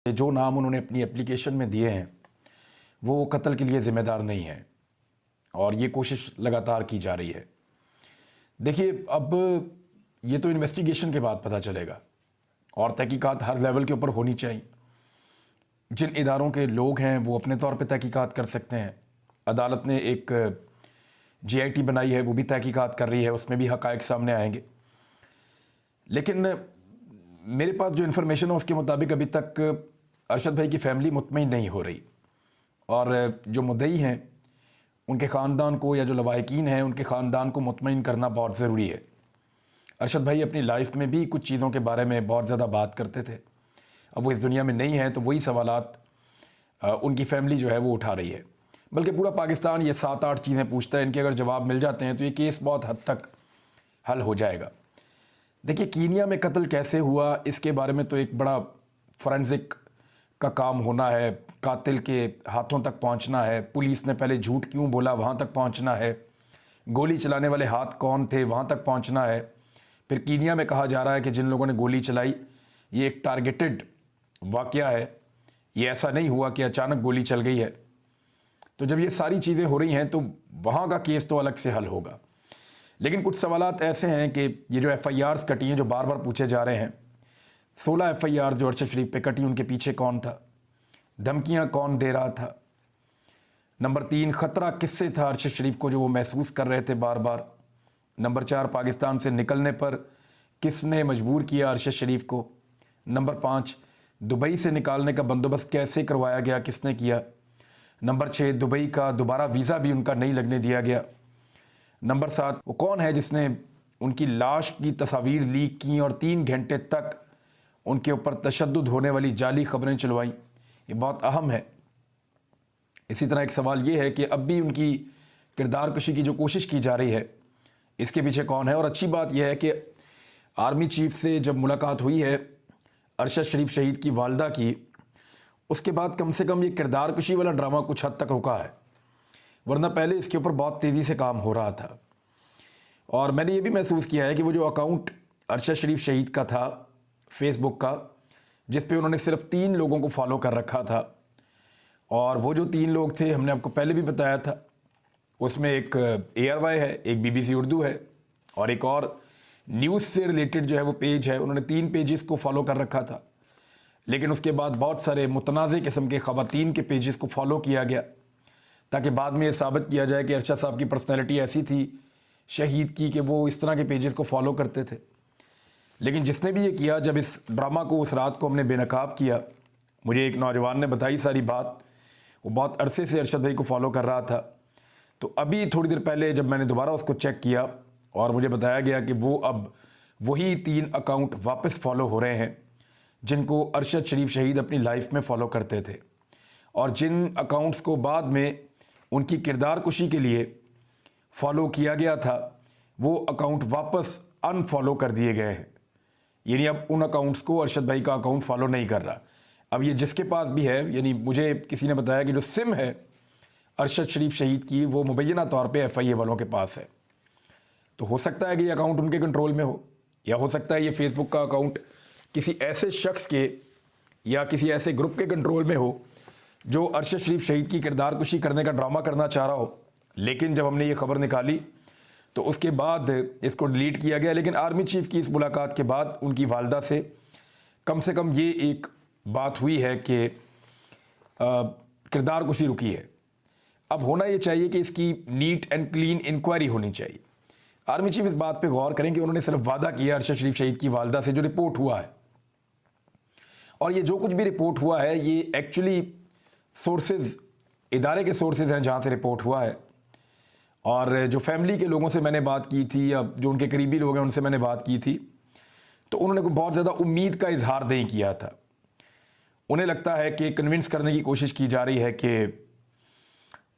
जो नाम उन्होंने अपनी एप्लीकेशन में दिए हैं वो कत्ल के लिए ज़िम्मेदार नहीं है और ये कोशिश लगातार की जा रही है। देखिए, अब ये तो इन्वेस्टिगेशन के बाद पता चलेगा और तहकीकात हर लेवल के ऊपर होनी चाहिए। जिन इदारों के लोग हैं वो अपने तौर पे तहकीकात कर सकते हैं। अदालत ने एक जीआईटी बनाई है, वो भी तहकीकात कर रही है, उसमें भी हक़ाइक़ सामने आएंगे। लेकिन मेरे पास जो इन्फॉर्मेशन है उसके मुताबिक अभी तक अरशद भाई की फैमिली मुतमईन नहीं हो रही और जो मुद्दई हैं उनके ख़ानदान को या जो लवाहिकीन हैं उनके ख़ानदान को मुतमईन करना बहुत ज़रूरी है। अरशद भाई अपनी लाइफ में भी कुछ चीज़ों के बारे में बहुत ज़्यादा बात करते थे। अब वो इस दुनिया में नहीं है तो वही सवालात उनकी फैमिली जो है वो उठा रही है। बल्कि पूरा पाकिस्तान ये 7-8 चीज़ें पूछता है, इनके अगर जवाब मिल जाते हैं तो ये केस बहुत हद तक हल हो जाएगा। देखिए, कीनिया में कत्ल कैसे हुआ इसके बारे में तो एक बड़ा फोरेंसिक का काम होना है, कातिल के हाथों तक पहुंचना है, पुलिस ने पहले झूठ क्यों बोला वहां तक पहुंचना है, गोली चलाने वाले हाथ कौन थे वहां तक पहुंचना है। फिर कीनिया में कहा जा रहा है कि जिन लोगों ने गोली चलाई ये एक टारगेटेड वाक़या है, ये ऐसा नहीं हुआ कि अचानक गोली चल गई है। तो जब ये सारी चीज़ें हो रही हैं तो वहाँ का केस तो अलग से हल होगा। लेकिन कुछ सवालात ऐसे हैं कि ये जो FIRs कटी हैं जो बार बार पूछे जा रहे हैं, 16 FIR जो अरशद शरीफ पे कटी, उनके पीछे कौन था, धमकियाँ कौन दे रहा था। नंबर 3, ख़तरा किससे था अरशद शरीफ को जो वो महसूस कर रहे थे बार बार। नंबर 4, पाकिस्तान से निकलने पर किसने मजबूर किया अरशद शरीफ को। नंबर 5, दुबई से निकालने का बंदोबस्त कैसे करवाया गया, किसने किया। नंबर 6, दुबई का दोबारा वीज़ा भी उनका नहीं लगने दिया गया। नंबर 7, वो कौन है जिसने उनकी लाश की तस्वीर लीक की और 3 घंटे तक उनके ऊपर तशद्दुद होने वाली जाली खबरें चलवाईं। ये बहुत अहम है। इसी तरह एक सवाल ये है कि अब भी उनकी किरदार कशी की जो कोशिश की जा रही है इसके पीछे कौन है। और अच्छी बात यह है कि आर्मी चीफ से जब मुलाकात हुई है अरशद शरीफ शहीद की वालदा की, उसके बाद कम से कम ये किरदार कशी वाला ड्रामा कुछ हद तक रुका है, वरना पहले इसके ऊपर बहुत तेज़ी से काम हो रहा था। और मैंने ये भी महसूस किया है कि वो जो अकाउंट अरशद शरीफ शहीद का था फेसबुक का, जिस पे उन्होंने सिर्फ 3 लोगों को फॉलो कर रखा था, और वो जो 3 लोग थे हमने आपको पहले भी बताया था, उसमें एक ARY है, एक BBC उर्दू है और एक और न्यूज़ से रिलेटेड जो है वो पेज है। उन्होंने 3 पेजेस को फॉलो कर रखा था, लेकिन उसके बाद बहुत सारे मुतनाज़ किस्म के ख़वातीन के पेजेस को फॉलो किया गया ताकि बाद में ये साबित किया जाए कि अरशद साहब की पर्सनैलिटी ऐसी थी शहीद की कि वो इस तरह के पेजेस को फॉलो करते थे। लेकिन जिसने भी ये किया, जब इस ड्रामा को उस रात को हमने बेनकाब किया, मुझे एक नौजवान ने बताई सारी बात, वो बहुत अरसे से अरशद भाई को फॉलो कर रहा था। तो अभी थोड़ी देर पहले जब मैंने दोबारा उसको चेक किया और मुझे बताया गया कि वो अब वही 3 अकाउंट वापस फॉलो हो रहे हैं जिनको अरशद शरीफ शहीद अपनी लाइफ में फॉलो करते थे, और जिन अकाउंट्स को बाद में उनकी किरदार कुशी के लिए फॉलो किया गया था वो अकाउंट वापस अनफॉलो कर दिए गए हैं। यानी अब उन अकाउंट्स को अरशद भाई का अकाउंट फॉलो नहीं कर रहा। अब ये जिसके पास भी है, यानी मुझे किसी ने बताया कि जो सिम है अरशद शरीफ शहीद की वो मुबैना तौर पे FIA वालों के पास है। तो हो सकता है कि ये अकाउंट उनके कंट्रोल में हो, या हो सकता है ये फेसबुक का अकाउंट किसी ऐसे शख्स के या किसी ऐसे ग्रुप के कंट्रोल में हो जो अरशद शरीफ शहीद की किरदार कुशी करने का ड्रामा करना चाह रहा हो। लेकिन जब हमने ये खबर निकाली तो उसके बाद इसको डिलीट किया गया। लेकिन आर्मी चीफ की इस मुलाकात के बाद उनकी वालदा से कम ये एक बात हुई है कि किरदार कुशी रुकी है। अब होना ये चाहिए कि इसकी नीट एंड क्लीन इंक्वायरी होनी चाहिए। आर्मी चीफ इस बात पे गौर करें कि उन्होंने सिर्फ वादा किया अरशद शरीफ शहीद की वालदा से जो रिपोर्ट हुआ है, और ये जो कुछ भी रिपोर्ट हुआ है ये एक्चुअली सोर्सेज, इदारे के सोर्सेज हैं जहाँ से रिपोर्ट हुआ है। और जो फैमिली के लोगों से मैंने बात की थी, या जो उनके करीबी लोग हैं उनसे मैंने बात की थी, तो उन्होंने कोई बहुत ज़्यादा उम्मीद का इजहार नहीं किया था। उन्हें लगता है कि कन्विंस करने की कोशिश की जा रही है कि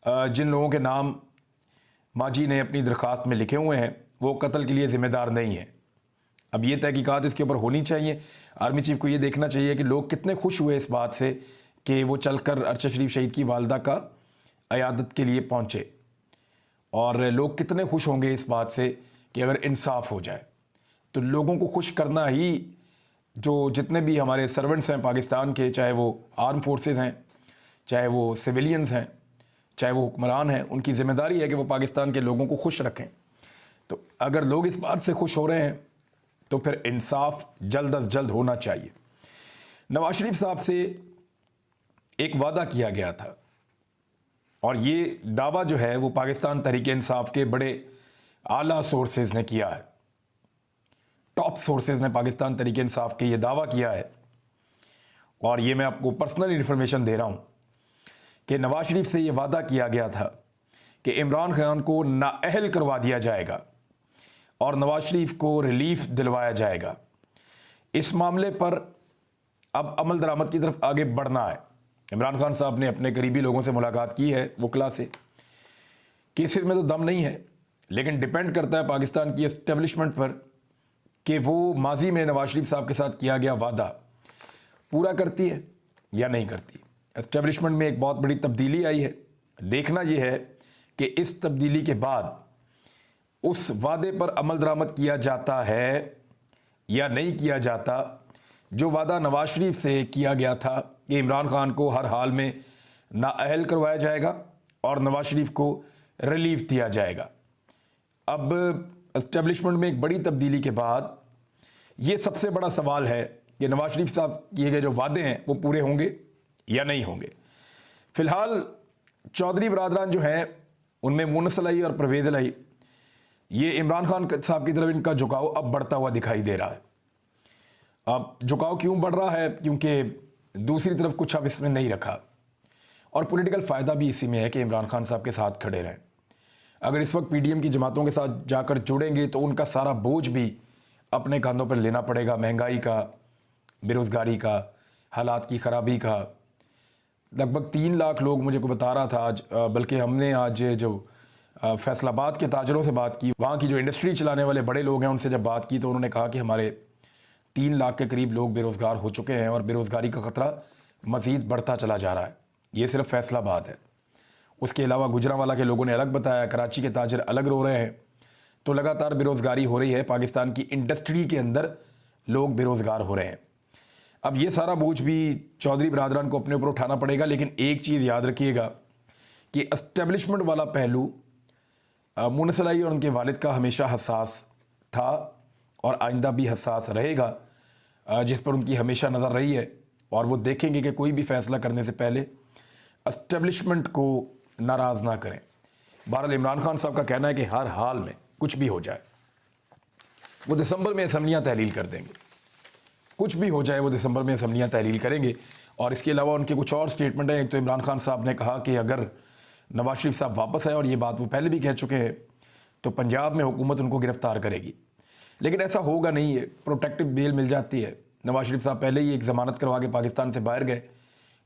जिन लोगों के नाम माजी ने अपनी दरख्वास्त में लिखे हुए हैं वो कत्ल के लिए ज़िम्मेदार नहीं है। अब ये तहकीकात इसके ऊपर होनी चाहिए। आर्मी चीफ को ये देखना चाहिए कि लोग कितने खुश हुए इस बात से कि वो चलकर अरशद शरीफ शहीद की वालदा का अयादत के लिए पहुँचे, और लोग कितने खुश होंगे इस बात से कि अगर इंसाफ हो जाए। तो लोगों को खुश करना ही जो जितने भी हमारे सर्वेंट्स हैं पाकिस्तान के, चाहे वो आर्म फोर्सेस हैं, चाहे वो सिविलियंस हैं, चाहे वो हुक्मरान हैं, उनकी ज़िम्मेदारी है कि वो पाकिस्तान के लोगों को खुश रखें। तो अगर लोग इस बात से खुश हो रहे हैं तो फिर इंसाफ जल्द अज जल्द होना चाहिए। नवाज शरीफ साहब से एक वादा किया गया था और ये दावा जो है वो पाकिस्तान तहरीक इंसाफ के बड़े आला सोर्सेज ने किया है, टॉप सोर्सेज ने पाकिस्तान तहरीक इंसाफ के ये दावा किया है। और ये मैं आपको पर्सनल इन्फॉर्मेशन दे रहा हूँ कि नवाज शरीफ से ये वादा किया गया था कि इमरान खान को नाअहल करवा दिया जाएगा और नवाज शरीफ को रिलीफ दिलवाया जाएगा। इस मामले पर अब अमल दरामद की तरफ आगे बढ़ना है। इमरान खान साहब ने अपने करीबी लोगों से मुलाकात की है, वकला से। केसेस में तो दम नहीं है, लेकिन डिपेंड करता है पाकिस्तान की एस्टेब्लिशमेंट पर कि वो माजी में नवाज शरीफ साहब के साथ किया गया वादा पूरा करती है या नहीं करती। एस्टेब्लिशमेंट में एक बहुत बड़ी तब्दीली आई है। देखना यह है कि इस तब्दीली के बाद उस वादे पर अमल दरामद किया जाता है या नहीं किया जाता। जो वादा नवाज शरीफ से किया गया था कि इमरान खान को हर हाल में नाअहल करवाया जाएगा और नवाज शरीफ को रिलीफ दिया जाएगा। अब एस्टेब्लिशमेंट में एक बड़ी तब्दीली के बाद ये सबसे बड़ा सवाल है कि नवाज शरीफ साहब किए गए जो वादे हैं वो पूरे होंगे या नहीं होंगे। फिलहाल चौधरी बरादरान जो हैं उनमें मुनस अलाई और परवेज़ अलाई, ये इमरान खान साहब की तरफ इनका झुकाव अब बढ़ता हुआ दिखाई दे रहा है। अब झुकाव क्यों बढ़ रहा है? क्योंकि दूसरी तरफ कुछ अब इसमें नहीं रखा और पॉलिटिकल फ़ायदा भी इसी में है कि इमरान खान साहब के साथ खड़े रहें। अगर इस वक्त पीडीएम की जमातों के साथ जाकर जुड़ेंगे तो उनका सारा बोझ भी अपने कंधों पर लेना पड़ेगा, महंगाई का, बेरोज़गारी का, हालात की ख़राबी का। लगभग 3 लाख लोग, मुझे को बता रहा था आज, बल्कि हमने आज जो फैसलाबाद के ताजरों से बात की, वहाँ की जो इंडस्ट्री चलाने वाले बड़े लोग हैं उनसे जब बात की तो उन्होंने कहा कि हमारे 3 लाख के करीब लोग बेरोज़गार हो चुके हैं और बेरोज़गारी का ख़तरा मज़ीद बढ़ता चला जा रहा है। ये सिर्फ फैसलाबाद है। उसके अलावा गुजरांवाला के लोगों ने अलग बताया, कराची के ताजर अलग रो रहे हैं। तो लगातार बेरोज़गारी हो रही है, पाकिस्तान की इंडस्ट्री के अंदर लोग बेरोज़गार हो रहे हैं। अब ये सारा बोझ भी चौधरी बरादरान को अपने ऊपर उठाना पड़ेगा। लेकिन एक चीज़ याद रखिएगा कि एस्टेब्लिशमेंट वाला पहलू मुनस अलाई और उनके वालिद का हमेशा हसास था और आइंदा भी हसास रहेगा, जिस पर उनकी हमेशा नज़र रही है। और वो देखेंगे कि कोई भी फ़ैसला करने से पहले एस्टेब्लिशमेंट को नाराज़ ना करें। बहरहाल इमरान खान साहब का कहना है कि हर हाल में कुछ भी हो जाए वो दिसंबर में असम्बलियाँ तहलील कर देंगे, कुछ भी हो जाए वो दिसंबर में असम्बलियाँ तहलील करेंगे। और इसके अलावा उनके कुछ और स्टेटमेंट हैं। एक तो इमरान खान साहब ने कहा कि अगर नवाज शरीफ साहब वापस आए, और ये बात वो पहले भी कह चुके हैं, तो पंजाब में हुकूमत उनको गिरफ्तार करेगी। लेकिन ऐसा होगा नहीं है, प्रोटेक्टिव बेल मिल जाती है। नवाज शरीफ साहब पहले ही एक ज़मानत करवा के पाकिस्तान से बाहर गए,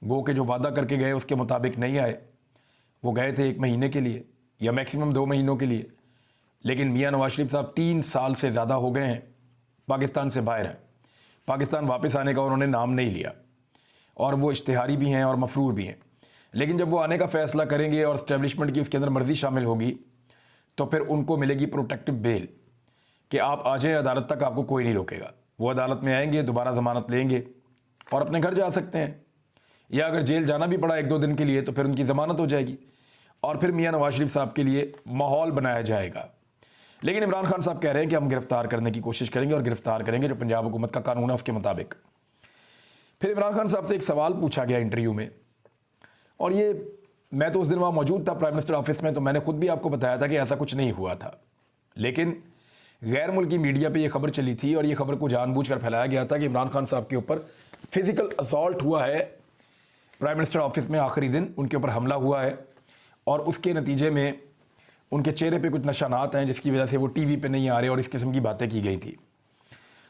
गो के जो वादा करके गए उसके मुताबिक नहीं आए। वो गए थे 1 महीने के लिए या मैक्सिमम 2 महीनों के लिए, लेकिन मियाँ नवाज शरीफ साहब 3 साल से ज़्यादा हो गए हैं पाकिस्तान से बाहर हैं। पाकिस्तान वापस आने का उन्होंने नाम नहीं लिया और वो इश्तिहारी भी हैं और मफरूर भी हैं। लेकिन जब वो आने का फ़ैसला करेंगे और इस्टेब्लिशमेंट की उसके अंदर मर्ज़ी शामिल होगी तो फिर उनको मिलेगी प्रोटेक्टिव बेल कि आप आ जाएँ अदालत तक, आपको कोई नहीं रोकेगा। वो अदालत में आएंगे, दोबारा ज़मानत लेंगे और अपने घर जा सकते हैं, या अगर जेल जाना भी पड़ा 1-2 दिन के लिए तो फिर उनकी ज़मानत हो जाएगी और फिर मियाँ नवाज शरीफ साहब के लिए माहौल बनाया जाएगा। लेकिन इमरान खान साहब कह रहे हैं कि हम गिरफ्तार करने की कोशिश करेंगे और गिरफ्तार करेंगे जो पंजाब हुकूमत का कानून है उसके मुताबिक। फिर इमरान खान साहब से एक सवाल पूछा गया इंटरव्यू में, और ये मैं तो उस दिन वहाँ मौजूद था प्राइम मिनिस्टर ऑफिस में, तो मैंने खुद भी आपको बताया था कि ऐसा कुछ नहीं हुआ था। लेकिन गैर मुल्की मीडिया पे ये खबर चली थी और ये खबर को जानबूझकर फैलाया गया था कि इमरान खान साहब के ऊपर फिजिकल असॉल्ट हुआ है। प्राइम मिनिस्टर ऑफिस में आखिरी दिन उनके ऊपर हमला हुआ है और उसके नतीजे में उनके चेहरे पे कुछ निशानात हैं जिसकी वजह से वो टीवी पे नहीं आ रहे और इस किस्म की बातें की गई थी।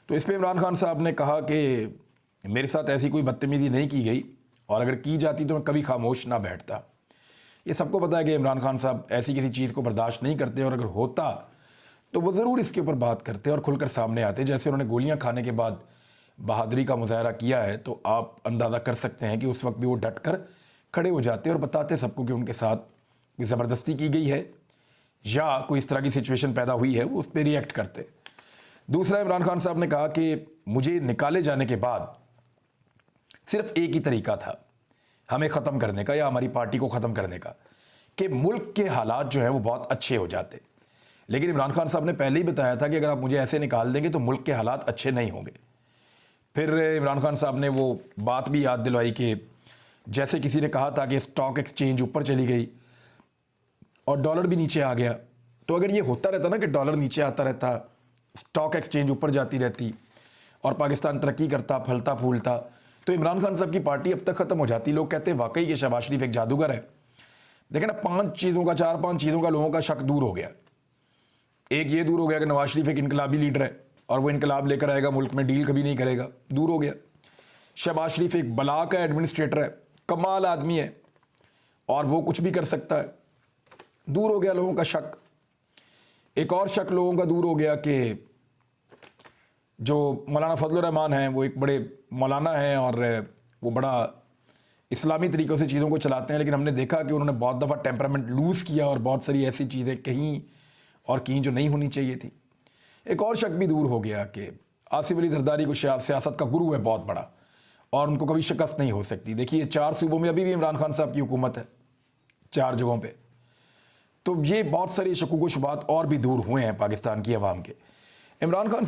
तो इस पर इमरान खान साहब ने कहा कि मेरे साथ ऐसी कोई बदतमीज़ी नहीं की गई और अगर की जाती तो मैं कभी खामोश ना बैठता। ये सबको पता है कि इमरान खान साहब ऐसी किसी चीज़ को बर्दाश्त नहीं करते और अगर होता तो वो ज़रूर इसके ऊपर बात करते और खुलकर सामने आते। जैसे उन्होंने गोलियां खाने के बाद बहादुरी का मुजाहरा किया है, तो आप अंदाज़ा कर सकते हैं कि उस वक्त भी वो डट कर खड़े हो जाते और बताते सबको कि उनके साथ कोई ज़बरदस्ती की गई है या कोई इस तरह की सिचुएशन पैदा हुई है, वो उस पर रिएक्ट करते। दूसरा, इमरान खान साहब ने कहा कि मुझे निकाले जाने के बाद सिर्फ एक ही तरीका था हमें ख़त्म करने का या हमारी पार्टी को ख़त्म करने का, कि मुल्क के हालात जो हैं वो बहुत अच्छे हो जाते। लेकिन इमरान खान साहब ने पहले ही बताया था कि अगर आप मुझे ऐसे निकाल देंगे तो मुल्क के हालात अच्छे नहीं होंगे। फिर इमरान खान साहब ने वो बात भी याद दिलवाई कि जैसे किसी ने कहा था कि स्टॉक एक्सचेंज ऊपर चली गई और डॉलर भी नीचे आ गया, तो अगर ये होता रहता ना कि डॉलर नीचे आता रहता, स्टॉक एक्सचेंज ऊपर जाती रहती और पाकिस्तान तरक्की करता, फलता फूलता, तो इमरान खान साहब की पार्टी अब तक ख़त्म हो जाती। लोग कहते हैं वाकई ये शहबाज शरीफ एक जादूगर है। देखिए ना, 4-5 चीज़ों का लोगों का शक दूर हो गया। एक ये दूर हो गया कि नवाज शरीफ एक इनकलाबी लीडर है और वो इनकलाब लेकर आएगा, मुल्क में डील कभी नहीं करेगा, दूर हो गया। शहबाज शरीफ एक बला का एडमिनिस्ट्रेटर है, कमाल आदमी है और वो कुछ भी कर सकता है, दूर हो गया लोगों का शक। एक और शक लोगों का दूर हो गया कि जो मौलाना फजलुर रहमान हैं वो एक बड़े मौलाना हैं और वो बड़ा इस्लामी तरीक़ों से चीज़ों को चलाते हैं, लेकिन हमने देखा कि उन्होंने बहुत दफ़ा टेम्परामेंट लूज़ किया और बहुत सारी ऐसी चीज़ें कहीं और की जो नहीं होनी चाहिए थी। एक और शक भी दूर हो गया कि आसिफ अली जरदारी को सियासत का गुरु है बहुत बड़ा और उनको कभी शिकस्त नहीं हो सकती। देखिए 4 सूबों में अभी भी इमरान खान साहब की हुकूमत है, 4 जगहों पे। तो ये बहुत सारी शकूक व शुबात और भी दूर हुए हैं पाकिस्तान की अवाम के। इमरान खान